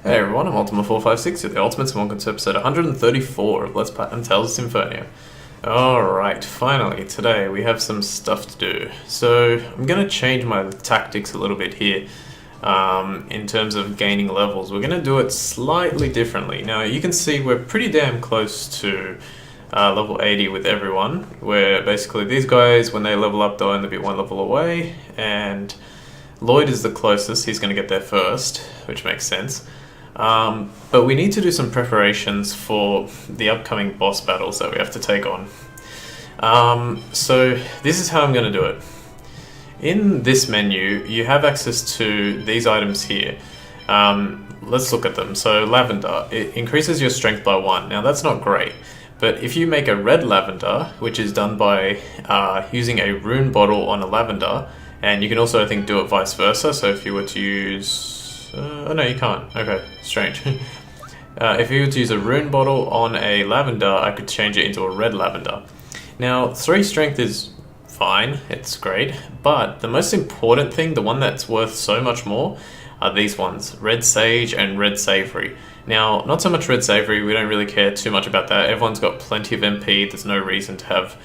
Hey everyone, I'm Ultima456 with the Ultimate Simon to episode 134 of Let's Platinum Tales of Symphonia. Alright, finally, today we have some stuff to do. So, I'm going to change my tactics a little bit here in terms of gaining levels. We're going to do it slightly differently. Now, you can see we're pretty damn close to level 80 with everyone, where basically these guys, when they level up, they'll only be one level away, and Lloyd is the closest, he's going to get there first, which makes sense. But we need to do some preparations for the upcoming boss battles that we have to take on. So this is how I'm going to do it. In this menu, you have access to these items here. Let's look at them. So lavender, it increases your strength by 1. Now that's not great, but if you make a red lavender, which is done by using a rune bottle on a lavender, and you can also, I think, do it vice versa. So if you were to use... oh no, you can't. Okay, strange. If you were to use a rune bottle on a lavender, I could change it into a red lavender. Now, 3 strength is fine, it's great, but the most important thing, the one that's worth so much more, are these ones, Red Sage and Red Savory. Now, not so much Red Savory, we don't really care too much about that. Everyone's got plenty of MP, there's no reason to have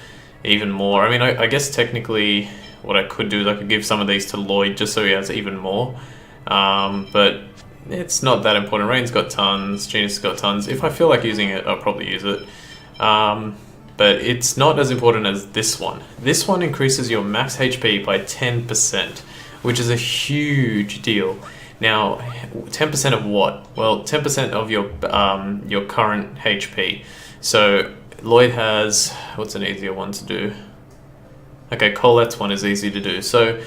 even more. I mean, I guess technically what I could do is I could give some of these to Lloyd just so he has even more. But it's not that important. Rain's got tons, Genius has got tons. If I feel like using it, I'll probably use it. But it's not as important as this one. This one increases your max HP by 10%, which is a huge deal. Now, 10% of what? Well, 10% of your current HP. So Lloyd has, what's an easier one to do? Okay, Colette's one is easy to do. So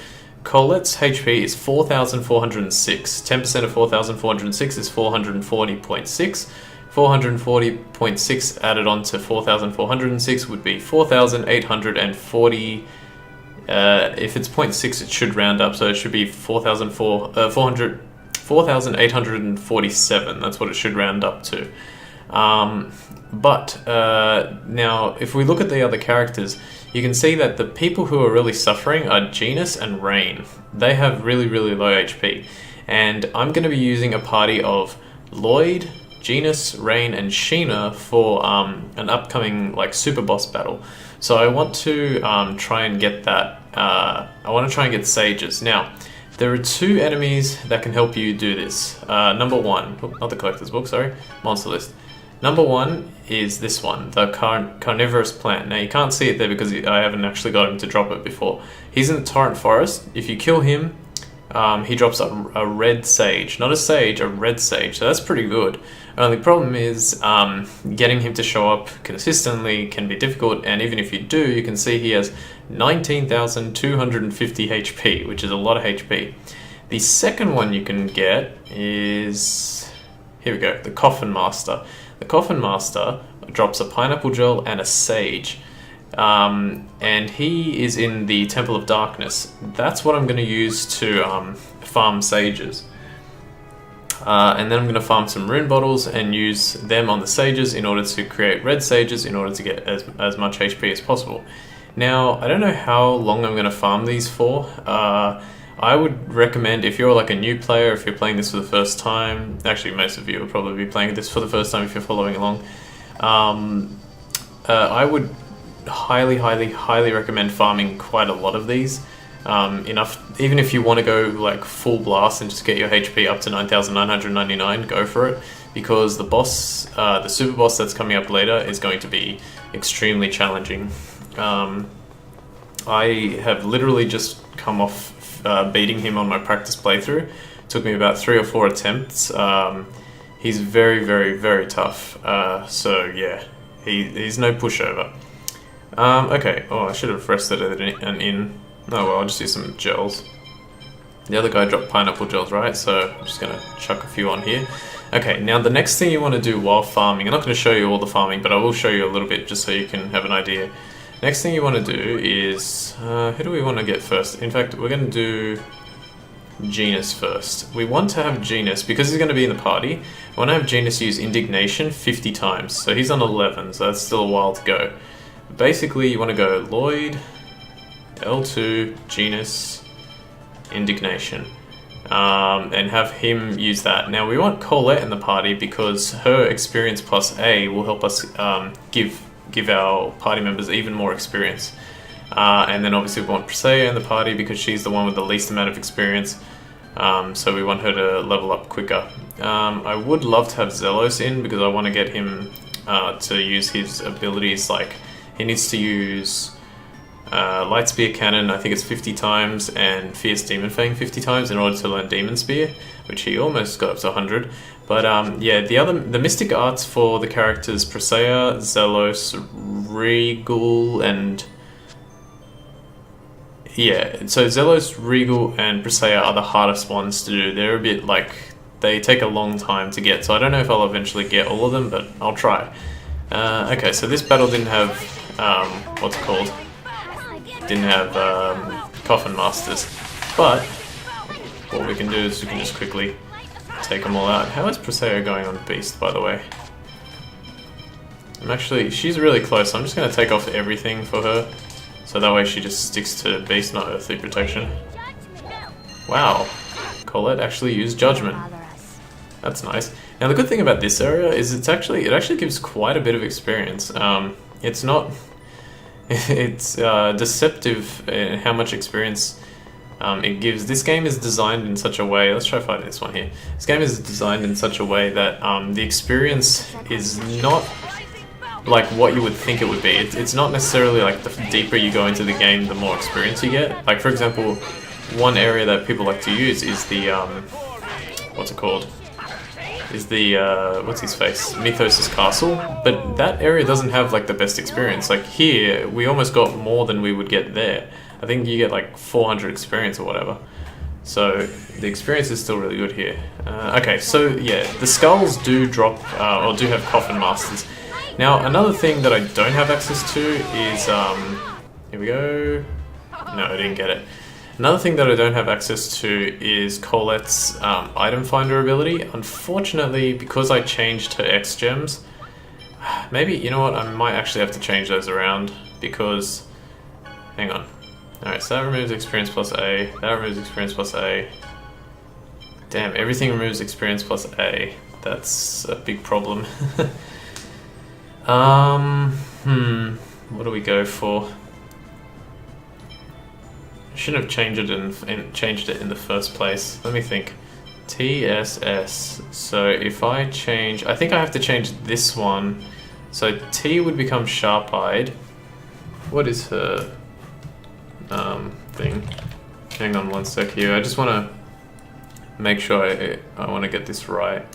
Colette's HP is 4,406. 10% of 4,406 is 440.6. 440.6 added on to 4,406 would be 4,840. If it's 0.6, it should round up, so it should be 4,847. That's what it should round up to. But now, if we look at the other characters, you can see that the people who are really suffering are Genus and Rain. They have really, really low HP. And I'm going to be using a party of Lloyd, Genus, Rain, and Sheena for an upcoming super boss battle. So I want to try and get that. I want to try and get Sages. Now, there are 2 enemies that can help you do this. Number 1, not the collector's book, sorry, monster list. Number 1 is this one, the carnivorous plant. Now you can't see it there because I haven't actually got him to drop it before. He's in the torrent forest. If you kill him, he drops a red sage. Not a sage, a red sage. So that's pretty good. Only problem is getting him to show up consistently can be difficult, and even if you do, you can see he has 19,250 HP, which is a lot of HP. The second one you can get is... here we go, the Coffin Master. The Coffin Master drops a pineapple gel and a sage. And he is in the Temple of Darkness. That's what I'm going to use to farm sages. And then I'm going to farm some rune bottles and use them on the sages in order to create red sages in order to get as much HP as possible. Now, I don't know how long I'm going to farm these for. I would recommend, if you're like a new player, if you're playing this for the first time, actually most of you will probably be playing this for the first time if you're following along, I would highly recommend farming quite a lot of these. Enough, even if you want to go like full blast and just get your HP up to 9,999, go for it, because the boss, the super boss that's coming up later is going to be extremely challenging. I have literally just come off beating him on my practice playthrough. It took me about 3 or 4 attempts. He's very, very, very tough. So yeah, he's no pushover. Okay, I should have rested an in. Oh well, I'll just use some gels. The other guy dropped pineapple gels, right? So I'm just going to chuck a few on here. Okay, now the next thing you want to do while farming, I'm not going to show you all the farming, but I will show you a little bit just so you can have an idea. Next thing you want to do is, who do we want to get first? In fact, we're going to do Genus first. We want to have Genus, because he's going to be in the party, we want to have Genus use Indignation 50 times. So he's on 11, so that's still a while to go. Basically, you want to go Lloyd, L2, Genus, Indignation. and have him use that. Now we want Colette in the party because her experience plus A will help us give our party members even more experience. And then obviously we want Presea in the party because she's the one with the least amount of experience. So we want her to level up quicker. I would love to have Zelos in because I want to get him to use his abilities. Like he needs to use Light Spear Cannon, I think it's 50 times, and Fierce Demon Fang 50 times in order to learn Demon Spear, which he almost got up to 100. But yeah, the Mystic Arts for the characters Presea, Zelos, Regal, and yeah, so Zelos, Regal, and Presea are the hardest ones to do. They're a bit like, they take a long time to get, so I don't know if I'll eventually get all of them, but I'll try. Okay, so this battle didn't have, what's it called? Didn't have Coffin Masters, but what we can do is we can just quickly take them all out. How is Presea going on Beast, by the way? She's really close, so I'm just going to take off everything for her, so that way she just sticks to Beast, not Earthly Protection. Wow, Colette actually used Judgment. That's nice. Now the good thing about this area is it actually gives quite a bit of experience. It's not... It's deceptive in how much experience it gives. This game is designed in such a way, let's try fighting this one here. This game is designed in such a way that the experience is not like what you would think it would be. It's not necessarily like the deeper you go into the game, the more experience you get. Like for example, one area that people like to use is the, what's it called? Is the, what's his face? Mythos' castle, but that area doesn't have like the best experience. Like here, we almost got more than we would get there. I think you get like 400 experience or whatever. So the experience is still really good here. Okay, so yeah, the skulls do drop, or do have Coffin Masters. Now another thing that I don't have access to is, here we go. No, I didn't get it. Another thing that I don't have access to is Colette's item finder ability. Unfortunately, because I changed her X gems, maybe, you know what, I might actually have to change those around because, hang on. Alright, so that removes experience plus A, that removes experience plus A. Damn, everything removes experience plus A. That's a big problem. What do we go for? Shouldn't have changed it in the first place. Let me think. TSS. So if I change, I think I have to change this one. So T would become sharp-eyed. What is her thing? Hang on one sec here. I just want to make sure I want to get this right.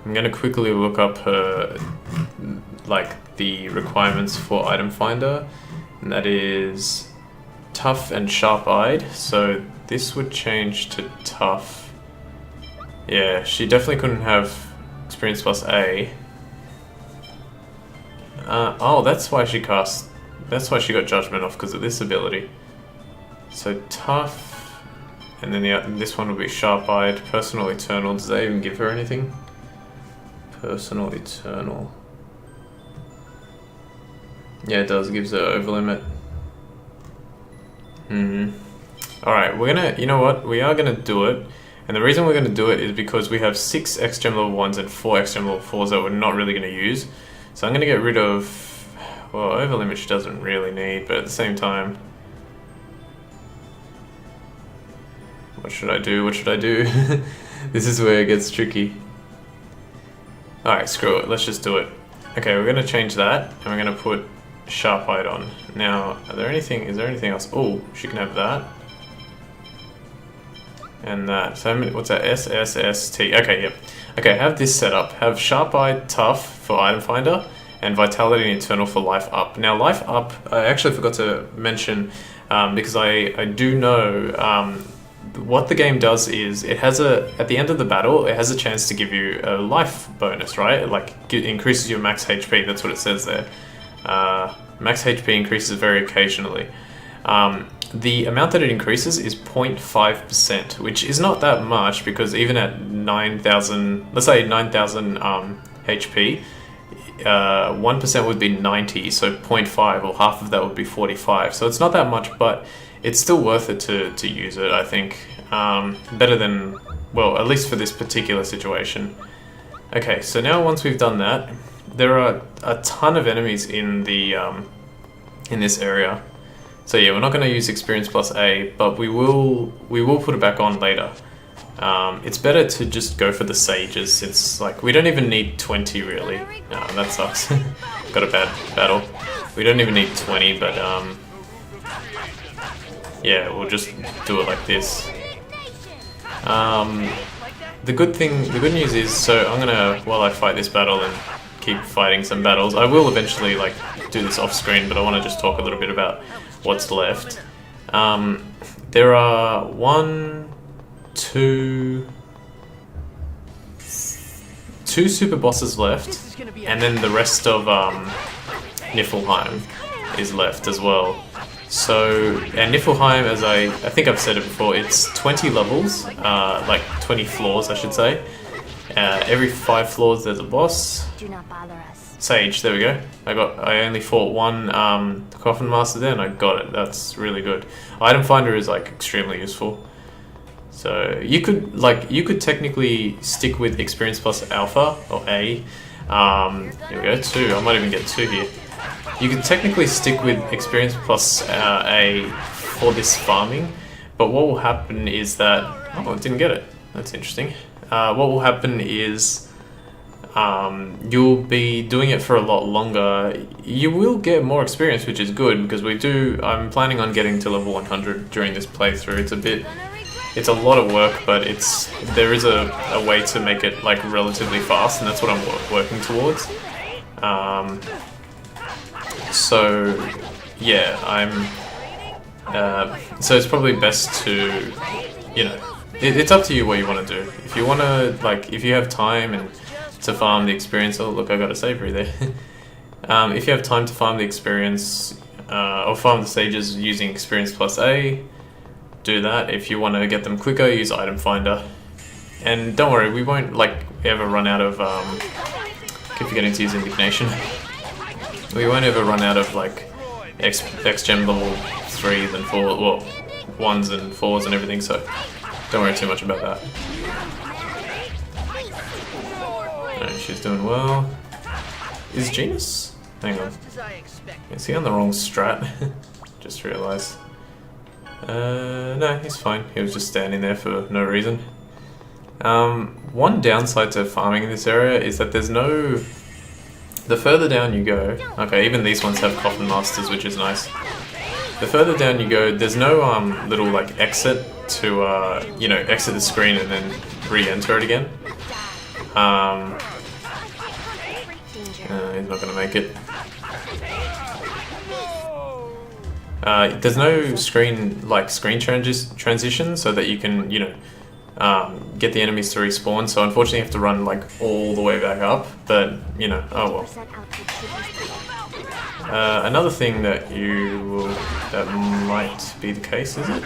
I'm gonna quickly look up her, like the requirements for item finder, and that is tough and sharp-eyed, so this would change to tough. Yeah, she definitely couldn't have experience plus A. Oh, that's why she got Judgment off, because of this ability. So tough, and then this one will be sharp-eyed. Personal Eternal, does that even give her anything? Personal Eternal. Yeah, it does, it gives her overlimit. Alright, we're gonna, you know what, we are gonna do it, and the reason we're gonna do it is because we have 6 X-Gem level 1s and 4 X-Gem level 4s that we're not really gonna use. So I'm gonna get rid of, well, overlimit she doesn't really need, but at the same time, what should I do, This is where it gets tricky. Alright, screw it, let's just do it. Okay, we're gonna change that, and we're gonna put sharp-eyed on. Now, is there anything else? Oh, she can have that. And that. So what's that? SSST. Okay, yep. Okay, have this set up. Have sharp-eyed tough for item finder and vitality and eternal for life up. Now, life up, I actually forgot to mention, because I do know what the game does is it has at the end of the battle, it has a chance to give you a life bonus, right? Like, it increases your max HP, that's what it says there. Max HP increases very occasionally. The amount that it increases is 0.5%, which is not that much because even at 9,000, let's say 9,000 HP, 1% would be 90, so 0.5 or half of that would be 45. So it's not that much, but it's still worth it to use it, I think. Better than, well, at least for this particular situation. Okay, so now once we've done that, there are a ton of enemies in the in this area. So yeah, we're not going to use experience plus A, but we will put it back on later. It's better to just go for the sages, since like we don't even need 20 really. That sucks. Got a bad battle. We don't even need 20, but yeah, we'll just do it like this. The good news is, so I'm gonna, while I fight this battle and keep fighting some battles, I will eventually like do this off screen, but I want to just talk a little bit about what's left. There are two super bosses left, and then the rest of Niflheim is left as well. So, and Niflheim, as I think I've said it before, it's 20 levels, like 20 floors I should say. Every 5 floors there's a boss. Do not bother us. Sage, there we go. I only fought one Coffin Master there and I got it. That's really good. Item Finder is like extremely useful. So you could technically stick with Experience plus Alpha or A. Here we go, 2. I might even get 2 here. You can technically stick with Experience plus A for this farming, but what will happen is that... Oh, I didn't get it. That's interesting. What will happen is you'll be doing it for a lot longer. You will get more experience, which is good, because I'm planning on getting to level 100 during this playthrough. It's a lot of work, but there is a way to make it like relatively fast, and that's what I'm working towards. So yeah, so it's probably best to, you know, it's up to you what you want to do. If you want to, like, if you have time and to farm the experience, oh look, I got a savory there. If you have time to farm the experience, or farm the sages using experience plus A, do that. If you want to get them quicker, use Item Finder. And don't worry, we won't like ever run out of, keep forgetting to use Indignation. We won't ever run out of like X-Gem level 3s and 4, well, 1s and 4s and everything, so don't worry too much about that. Alright, she's doing well. Is Genus? Hang on. Is he on the wrong strat? Just realised. No, he's fine. He was just standing there for no reason. One downside to farming in this area is that there's no... The further down you go... Okay, even these ones have Coffin Masters, which is nice. The further down you go, there's no little like exit to, you know, exit the screen and then re-enter it again. He's not gonna make it. There's no screen transition so that you can, you know, get the enemies to respawn. So unfortunately, you have to run like all the way back up. But you know, oh well. Another thing that that might be the case, is it?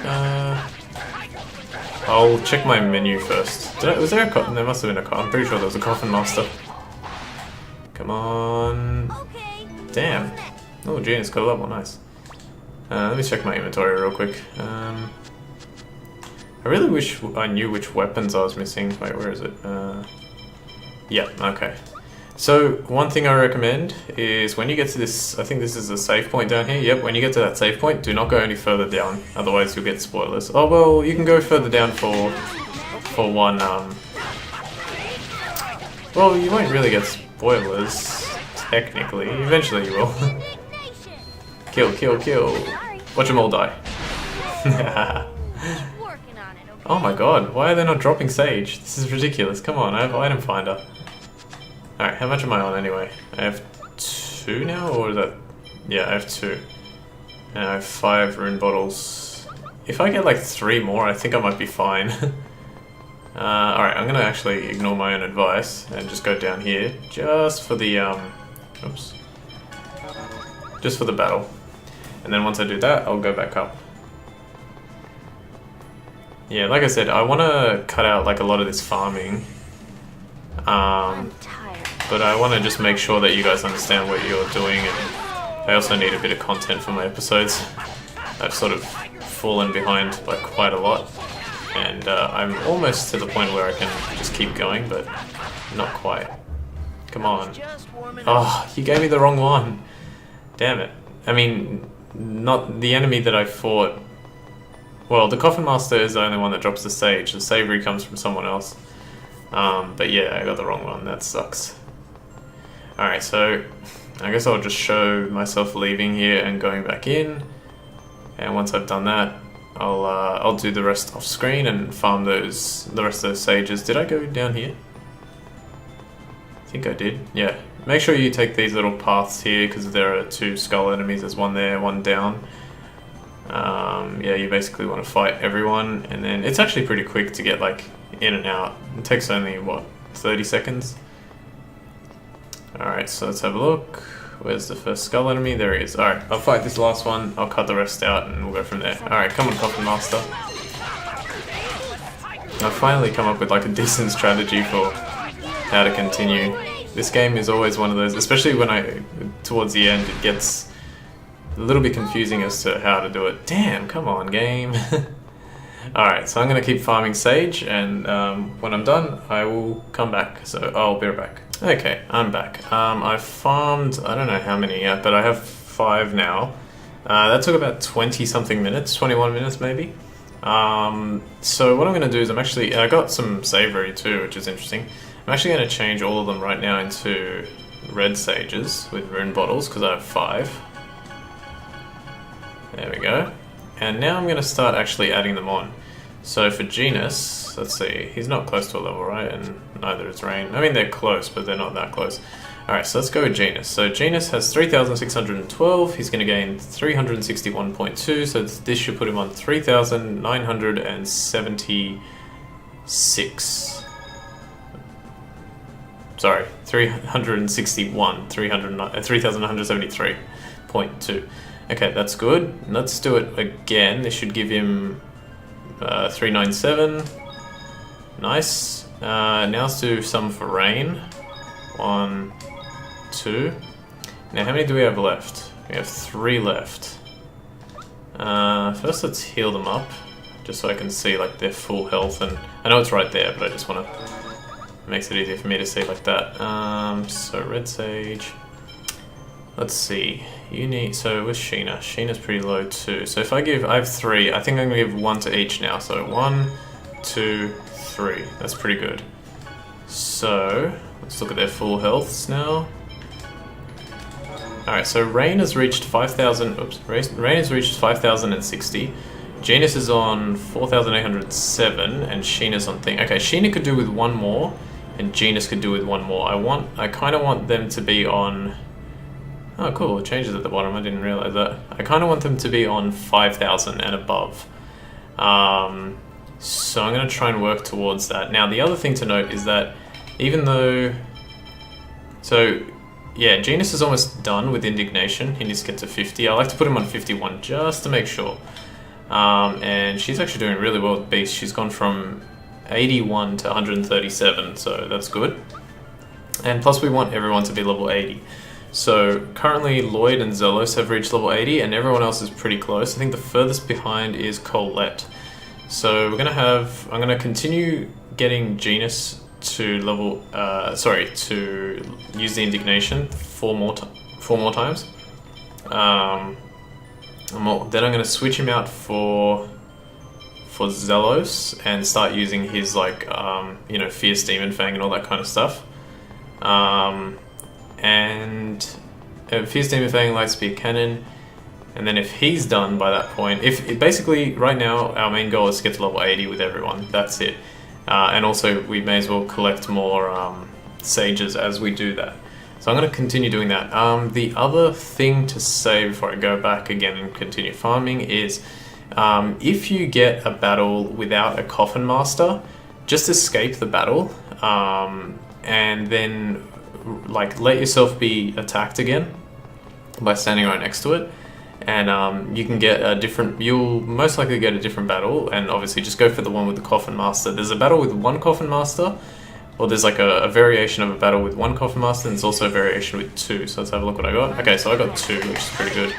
I'll check my menu first. Was there a coffin? There must have been a coffin. I'm pretty sure there was a Coffin Master. Come on. Damn. Oh, Genius got a level, nice. Let me check my inventory real quick. I really wish I knew which weapons I was missing. Wait, where is it? Yeah, okay. So, one thing I recommend is when you get to this, I think this is a save point down here. Yep, when you get to that save point, do not go any further down, otherwise you'll get spoilers. Oh, well, you can go further down for one, well, you won't really get spoilers, technically. Eventually you will. Kill, kill, kill. Watch them all die. Oh my god, why are they not dropping Sage? This is ridiculous. Come on, I have Item Finder. Alright, how much am I on anyway? I have 2 now, or is that... Yeah, I have 2. And I have 5 rune bottles. If I get like 3 more, I think I might be fine. Alright, I'm gonna actually ignore my own advice and just go down here, just for the, oops. Just for the battle. And then once I do that, I'll go back up. Yeah, like I said, I want to cut out like a lot of this farming. But I want to just make sure that you guys understand what you're doing, and I also need a bit of content for my episodes. I've sort of fallen behind by quite a lot. and I'm almost to the point where I can just keep going, but not quite. Come on. Oh, you gave me the wrong one. Damn it. I mean, not the enemy that I fought. Well, the Coffin Master is the only one that drops the sage. The Savory comes from someone else. But yeah, I got the wrong one. That sucks. Alright, so I guess I'll just show myself leaving here and going back in. And once I've done that, I'll do the rest off screen and farm the rest of those sages. Did I go down here? I think I did. Yeah. Make sure you take these little paths here because there are 2 skull enemies. There's one there, one down. Yeah, you basically want to fight everyone, and then it's actually pretty quick to get like in and out. It takes only what, 30 seconds. Alright, so let's have a look. Where's the first skull enemy? There he is. Alright, I'll fight this last one, I'll cut the rest out and we'll go from there. Alright, come on, Coffin Master. I've finally come up with like a decent strategy for how to continue. This game is always one of those, especially when towards the end, it gets a little bit confusing as to how to do it. Damn, come on, game. Alright, so I'm going to keep farming sage, and when I'm done, I will come back. So I'll be right back. Okay, I'm back. I've farmed, I don't know how many yet, but I have 5 now. That took about 20 something minutes, 21 minutes maybe. So what I'm going to do is I got some savory too, which is interesting. I'm actually going to change all of them right now into red sages with rune bottles, because I have 5. There we go. And now I'm going to start actually adding them on. So for Genus, let's see, he's not close to a level, right? And neither is Rain. I mean, they're close, but they're not that close. Alright, so let's go with Genus. So Genus has 3,612, he's going to gain 361.2, so this should put him on 3,976. Sorry, 361, 3,973.2. Okay, that's good. Let's do it again. This should give him 397. Nice. Now let's do some for Rain. 1, 2. Now how many do we have left? We have 3 left. First let's heal them up, just so I can see like their full health, and I know it's right there, but I just want to, makes it easier for me to see like that. So red sage. Let's see. You need, so with Sheena. Sheena's pretty low too. So if I have 3, I think I'm gonna give 1 to each now. So 1, 2, 3. That's pretty good. So let's look at their full healths now. Alright, so Rain has reached 5,000. Oops, Rain has reached 5,060. Genus is on 4,807, and Sheena's on thing. Okay, Sheena could do with 1 more, and Genus could do with 1 more. I kind of want them to be on. Oh cool, it changes at the bottom, I didn't realize that. I kind of want them to be on 5,000 and above. So I'm going to try and work towards that. Now the other thing to note is that even though... So yeah, Genus is almost done with Indignation, he needs to get to 50. I like to put him on 51 just to make sure. And she's actually doing really well with Beast. She's gone from 81 to 137, so that's good. And plus we want everyone to be level 80. So currently Lloyd and Zelos have reached level 80 and everyone else is pretty close. I think the furthest behind is Colette. So I'm gonna continue getting Genus to level, to use the Indignation 4 more times. Then I'm gonna switch him out for Zelos and start using his like, Fierce Demon Fang and all that kind of stuff. And Fierce Demon Fang, Light Spear Cannon, and then if he's done by that point, basically right now our main goal is to get to level 80 with everyone, that's it. And also we may as well collect more sages as we do that. So I'm going to continue doing that. The other thing to say before I go back again and continue farming is if you get a battle without a Coffin Master, just escape the battle and then like let yourself be attacked again by standing right next to it, and you can get you'll most likely get a different battle, and obviously just go for the one with the Coffin Master. There's a battle with 1 Coffin Master, or there's like a variation of a battle with 1 Coffin Master, and there's also a variation with 2. So let's have a look what I got. Okay, so I got 2, which is pretty good.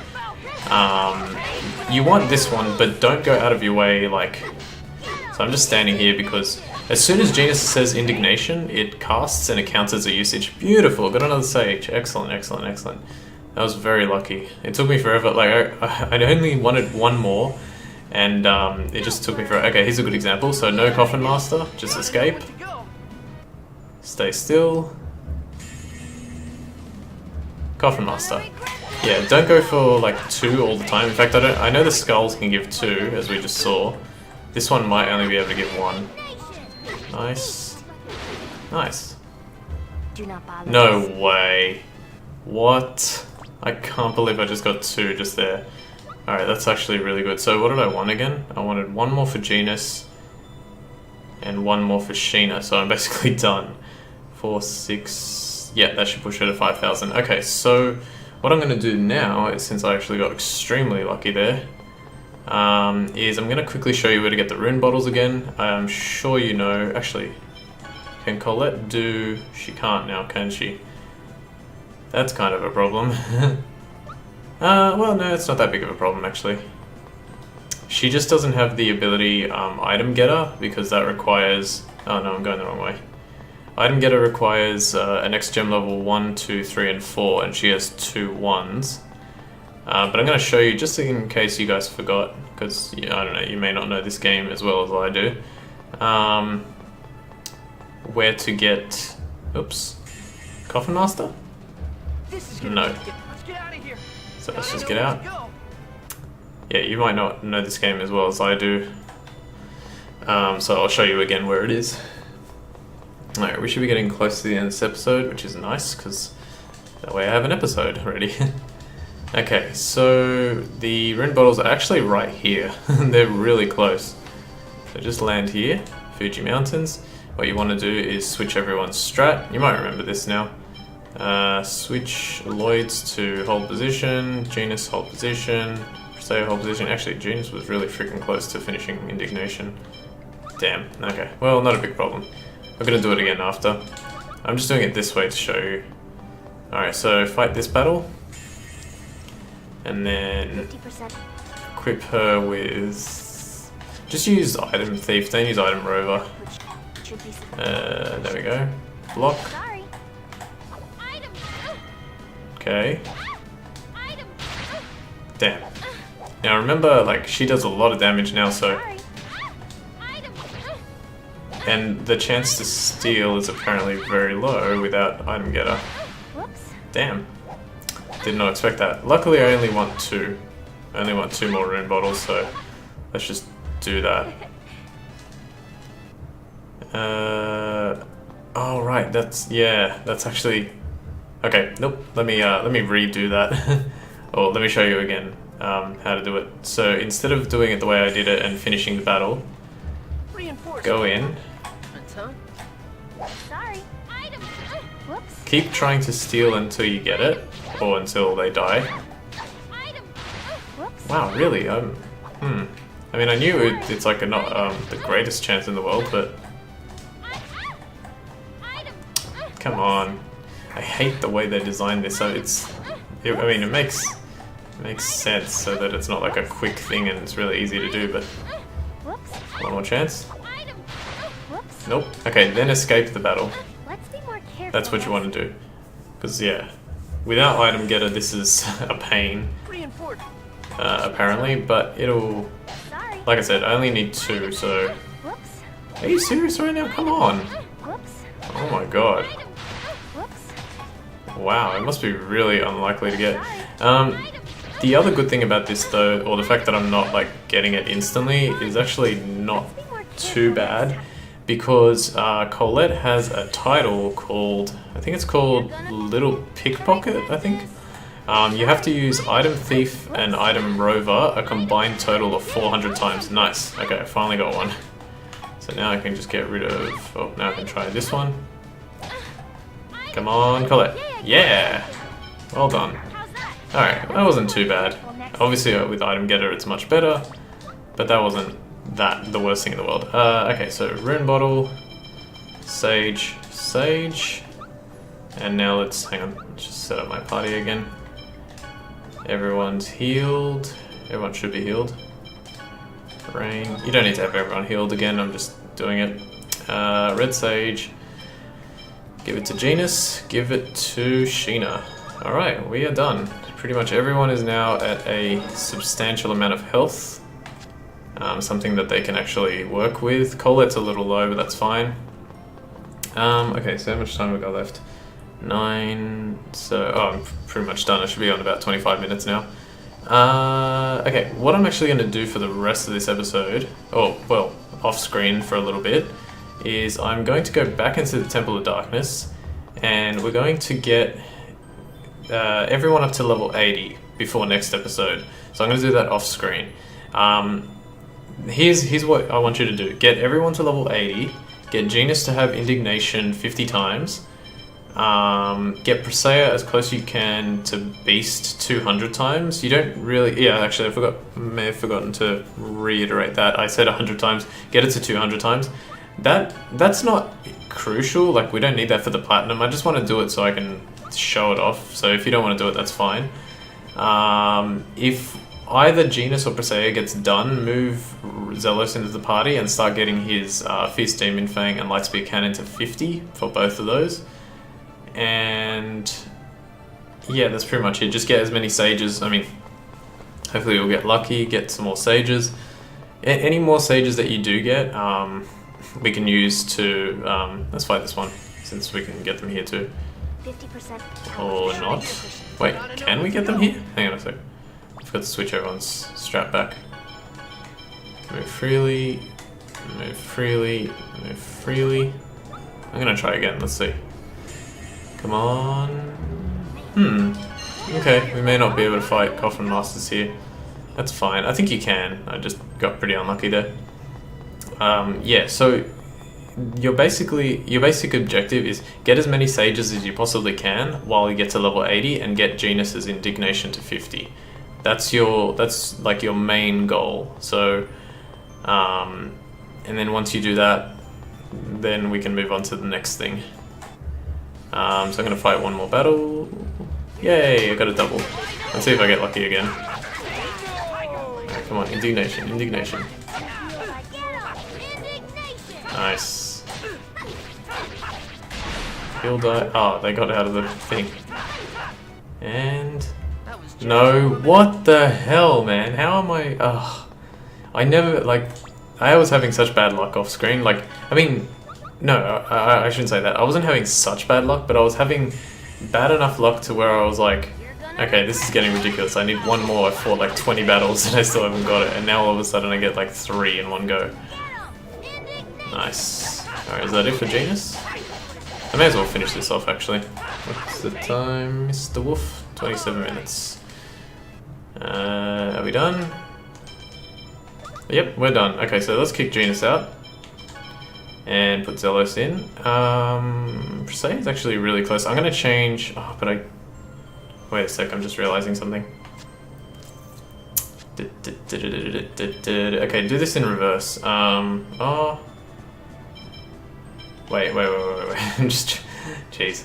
You want this one, but don't go out of your way like So I'm just standing here because as soon as Genus says indignation, it casts and it counts as a usage. Beautiful, got another sage. Excellent, excellent, excellent. That was very lucky. It took me forever, like I only wanted one more and it just took me forever. Okay, here's a good example. So no Coffin Master, just escape. Stay still. Coffin Master. Yeah, don't go for like 2 all the time. In fact, I know the skulls can give 2, as we just saw. This one might only be able to give 1. Nice. Nice. No way. What? I can't believe I just got 2 just there. Alright, that's actually really good. So what did I want again? I wanted 1 more for Genus and 1 more for Sheena. So I'm basically done. 4, 6... Yeah, that should push her to 5,000. Okay, so what I'm going to do now, is since I actually got extremely lucky there, is I'm going to quickly show you where to get the rune bottles again. I'm sure you know... Actually, can Colette do... She can't now, can she? That's kind of a problem. Well, no, it's not that big of a problem, actually. She just doesn't have the ability Item Getter, because that requires... Oh no, I'm going the wrong way. Item Getter requires an X-Gem level 1, 2, 3, and 4, and she has 2 1s. But I'm going to show you, just in case you guys forgot, because, I don't know, you may not know this game as well as I do, where to get... Oops. Coffin Master? No. So let's just get out. Yeah, you might not know this game as well as I do. So I'll show you again where it is. Alright, we should be getting close to the end of this episode, which is nice, because that way I have an episode ready. Okay, so the rune bottles are actually right here. They're really close. So just land here, Fuji Mountains. What you want to do is switch everyone's strat. You might remember this now. Switch Lloyd's to hold position, Genus hold position, Presteo hold position. Actually, Genus was really freaking close to finishing Indignation. Damn, okay. Well, not a big problem. We're gonna do it again after. I'm just doing it this way to show you. Alright, so fight this battle. And then 50%. Equip her with... Just use Item Thief, don't use Item Rover. There we go. Block. Okay. Damn. Now remember, like, she does a lot of damage now, so... And the chance to steal is apparently very low without Item Getter. Damn. Did not expect that. Luckily I only want 2. I only want 2 more rune bottles, so let's just do that. Oh right, that's actually... Okay, nope, let me redo that. Or let me show you again how to do it. So instead of doing it the way I did it and finishing the battle, go in. Keep trying to steal until you get it, or until they die. Wow, really? I mean, I knew it's like not the greatest chance in the world, but come on. I hate the way they designed this. So I mean, it makes sense so that it's not like a quick thing and it's really easy to do. But one more chance. Nope. Okay, then escape the battle. That's what you want to do. Because yeah, without Item Getter, this is a pain. Apparently, but it'll. Like I said, I only need 2. So. Are you serious right now? Come on. Oh my god. Wow, it must be really unlikely to get. The other good thing about this though, or the fact that I'm not like getting it instantly, is actually not too bad, because Colette has a title called, I think it's called Little Pickpocket, I think. You have to use Item Thief and Item Rover a combined total of 400 times. Nice. Okay, I finally got one. So now I can just get rid of, oh, now I can try this one. Come on, Colette. Yeah! Well done. Alright, that wasn't too bad. Obviously with Item Getter it's much better, but that wasn't the worst thing in the world. Okay, so Rune Bottle, Sage, and now let's, hang on, let's just set up my party again. Everyone's healed. Everyone should be healed. Rain. You don't need to have everyone healed again, I'm just doing it. Red Sage. Give it to Genus. Give it to Sheena. Alright, we are done. Pretty much everyone is now at a substantial amount of health. Something that they can actually work with. Colette's a little low, but that's fine. Okay, so how much time have we got left? 9, so, I'm pretty much done. I should be on about 25 minutes now. Okay, what I'm actually going to do for the rest of this episode, well, off screen for a little bit, is I'm going to go back into the Temple of Darkness, and we're going to get everyone up to level 80 before next episode. So I'm going to do that off screen. Here's what I want you to do. Get everyone to level 80, get Genus to have Indignation 50 times, get Presea as close as you can to Beast 200 times. You don't really... Yeah, actually, may have forgotten to reiterate that. I said 100 times. Get it to 200 times. That's not crucial. Like, we don't need that for the Platinum. I just want to do it so I can show it off. So if you don't want to do it, that's fine. If either Genus or Presea gets done, move Zelos into the party and start getting his Fierce Demon Fang and Lightspeed Cannon to 50 for both of those. And yeah, that's pretty much it. Just get as many sages. I mean, hopefully you'll get lucky, get some more sages. Any more sages that you do get, we can use to... let's fight this one, since we can get them here too. 50% or not. Wait, can we get them here? Hang on a sec. I forgot to switch everyone's strap back. Move freely, move freely, move freely. I'm gonna try again, let's see. Come on. Okay, we may not be able to fight Coffin Masters here. That's fine. I think you can. I just got pretty unlucky there. Yeah, so your basic objective is get as many sages as you possibly can while you get to level 80 and get Genus's Indignation to 50. That's like your main goal. So, and then once you do that, then we can move on to the next thing. So I'm going to fight one more battle. Yay, I got a double. Let's see if I get lucky again. Right, come on, Indignation, Indignation. Nice. He'll die. Oh, they got out of the thing. And... No, what the hell, man? How am I... Ugh. I never, like... I was having such bad luck off screen. Like, I mean... No, I shouldn't say that. I wasn't having such bad luck, but I was having bad enough luck to where I was like, okay, this is getting ridiculous. I need one more. I fought like 20 battles and I still haven't got it. And now all of a sudden I get like 3 in one go. Nice. Alright, is that it for Genus? I may as well finish this off actually. What's the time, Mr. Wolf? 27 minutes. Are we done? Yep, we're done. Okay, so let's kick Genus out. And put Zelos in. Presea is actually really close. I'm gonna change... Oh, but I... Wait a sec, I'm just realizing something. Okay, do this in reverse. Oh... Wait. I'm just... Jeez.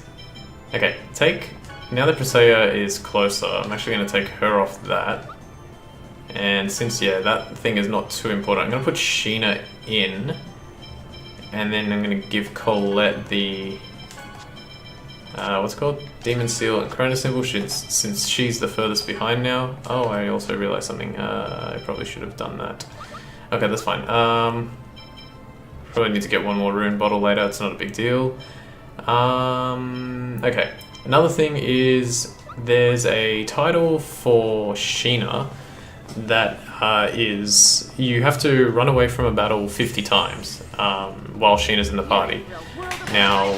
Okay, take... Now that Presea is closer, I'm actually gonna take her off that. And since, yeah, that thing is not too important, I'm gonna put Sheena in. And then I'm going to give Colette the, what's it called? Demon Seal and Corona Symbol, since she's the furthest behind now. Oh, I also realized something. I probably should have done that. Okay, that's fine. Probably need to get one more rune bottle later, it's not a big deal. Okay, another thing is there's a title for Sheena that is you have to run away from a battle 50 times while Sheena's in the party. Now,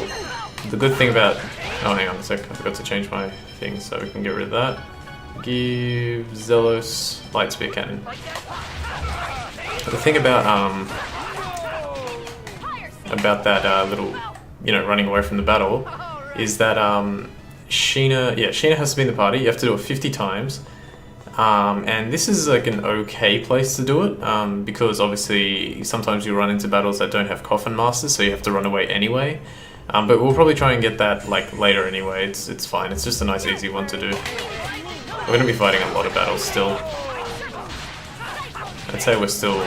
the good thing about... Oh, hang on a sec, I forgot to change my thing so we can get rid of that. Give Zelos Lightspeed Cannon. The thing about that little, you know, running away from the battle is that Sheena has to be in the party. You have to do it 50 times. And this is like an okay place to do it, because obviously sometimes you run into battles that don't have Coffin Masters, so you have to run away anyway. But we'll probably try and get that like later anyway. It's fine. It's just a nice easy one to do. We're going to be fighting a lot of battles still. I'd say we're still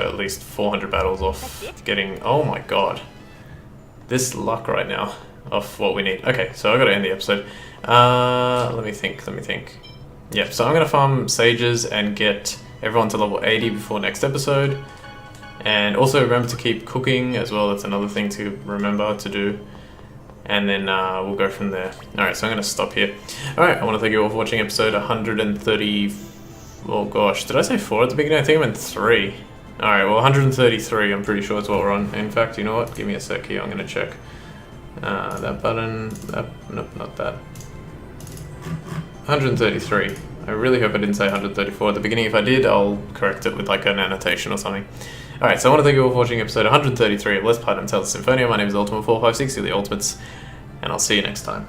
at least 400 battles off getting... Oh my god. This luck right now of what we need. Okay, so I gotta end the episode. Let me think. Yeah, so I'm gonna farm sages and get everyone to level 80 before next episode. And also remember to keep cooking as well, that's another thing to remember to do. And then we'll go from there. Alright, so I'm gonna stop here. Alright, I want to thank you all for watching episode 130... Oh gosh, did I say 4 at the beginning? I think I meant 3. Alright, well 133 I'm pretty sure is what we're on. In fact, you know what? Give me a sec here, I'm gonna check. That button... Nope, not that. 133. I really hope I didn't say 134 at the beginning. If I did, I'll correct it with like an annotation or something. Alright, so I want to thank you all for watching episode 133 of Let's Play Tales of Symphonia. My name is Ultimate456, you're the Ultimates, and I'll see you next time.